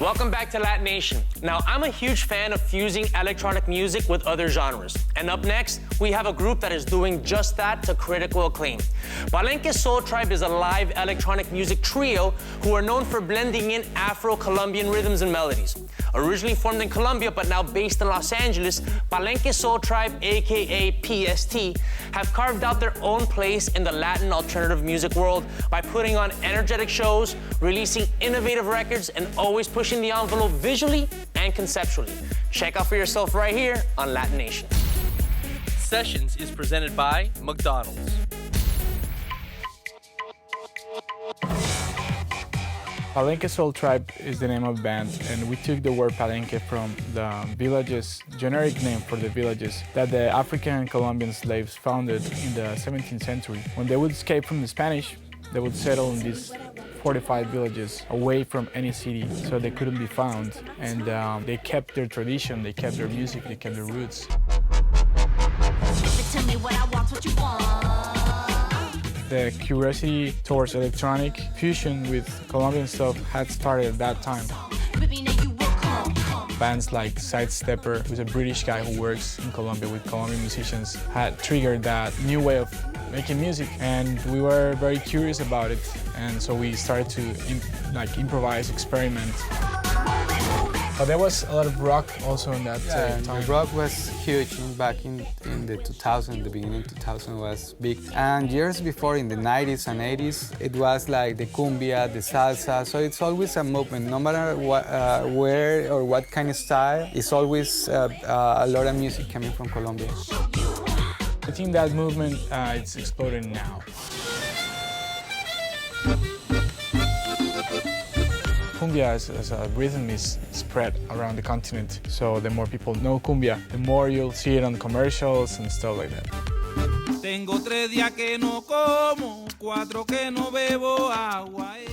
Welcome back to LatiNation. Now, I'm a huge fan of fusing electronic music with other genres. And up next, we have a group that is doing just that to critical acclaim. Palenke Soultribe is a live electronic music trio who are known for blending in Afro-Colombian rhythms and melodies. Originally formed in Colombia, but now based in Los Angeles, Palenke Soultribe, a.k.a. PST, have carved out their own place in the Latin alternative music world by putting on energetic shows, releasing innovative records, and always pushing the envelope visually and conceptually. Check out for yourself right here on LatiNation. Sessions is presented by McDonald's. Palenke Soultribe is the name of the band, and we took the word Palenke from the villages, generic name for the villages that the African and Colombian slaves founded in the 17th century. When they would escape from the Spanish, they would settle in these fortified villages away from any city, so they couldn't be found. And they kept their tradition, they kept their music, they kept their roots. Tell me what I want, what you want. The curiosity towards electronic fusion with Colombian stuff had started at that time. Bands like Sidestepper, who's a British guy who works in Colombia with Colombian musicians, had triggered that new way of making music, and we were very curious about it, and so we started to improvise, experiment. But there was a lot of rock also in that time. The rock was huge back in the 2000s, the beginning of 2000 was big. And years before, in the 90s and 80s, it was like the cumbia, the salsa, so it's always a movement. No matter what, where or what kind of style, it's always a lot of music coming from Colombia. I think that movement, it's exploding now. Cumbia as a rhythm is spread around the continent, so the more people know cumbia, the more you'll see it on commercials and stuff like that.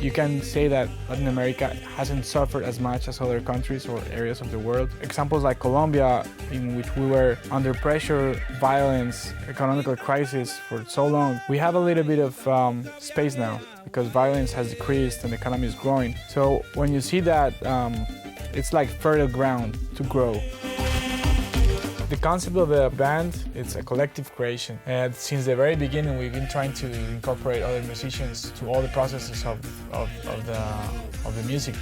You can say that Latin America hasn't suffered as much as other countries or areas of the world. Examples like Colombia, in which we were under pressure, violence, economical crisis for so long. We have a little bit of space now because violence has decreased and the economy is growing. So when you see that, it's like fertile ground to grow. The concept of the band, it's a collective creation. And since the very beginning, we've been trying to incorporate other musicians to all the processes of the music.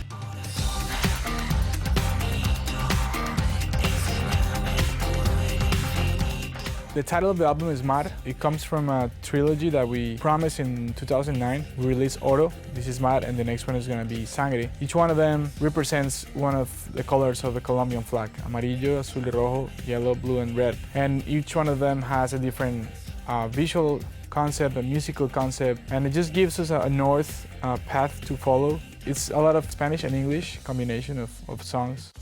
The title of the album is Mar. It comes from a trilogy that we promised in 2009. We released Oro, this is Mar, and the next one is going to be Sangre. Each one of them represents one of the colors of the Colombian flag: amarillo, azul y rojo, yellow, blue, and red. And each one of them has a different visual concept, a musical concept, and it just gives us a north path to follow. It's a lot of Spanish and English combination of songs.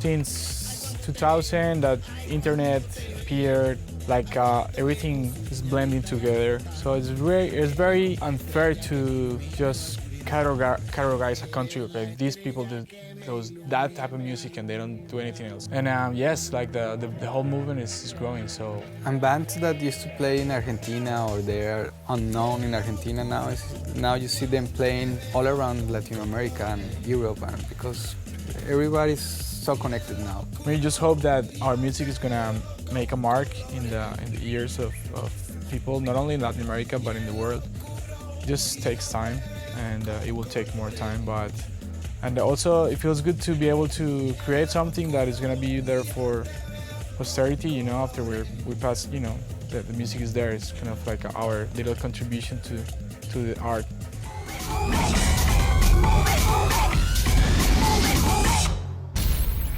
Since 2000, that internet appeared, like everything is blending together. So it's very unfair to just categorize a country. Okay, these people do that type of music and they don't do anything else. And yes, like the whole movement is growing. So. And bands that used to play in Argentina or they're unknown in Argentina now you see them playing all around Latin America and Europe, and because everybody's so connected now. We just hope that our music is gonna make a mark in the ears of people, not only in Latin America but in the world. It just takes time, and it will take more time, and also it feels good to be able to create something that is gonna be there for posterity. You know, after we pass, you know, the music is there. It's kind of like our little contribution to the art.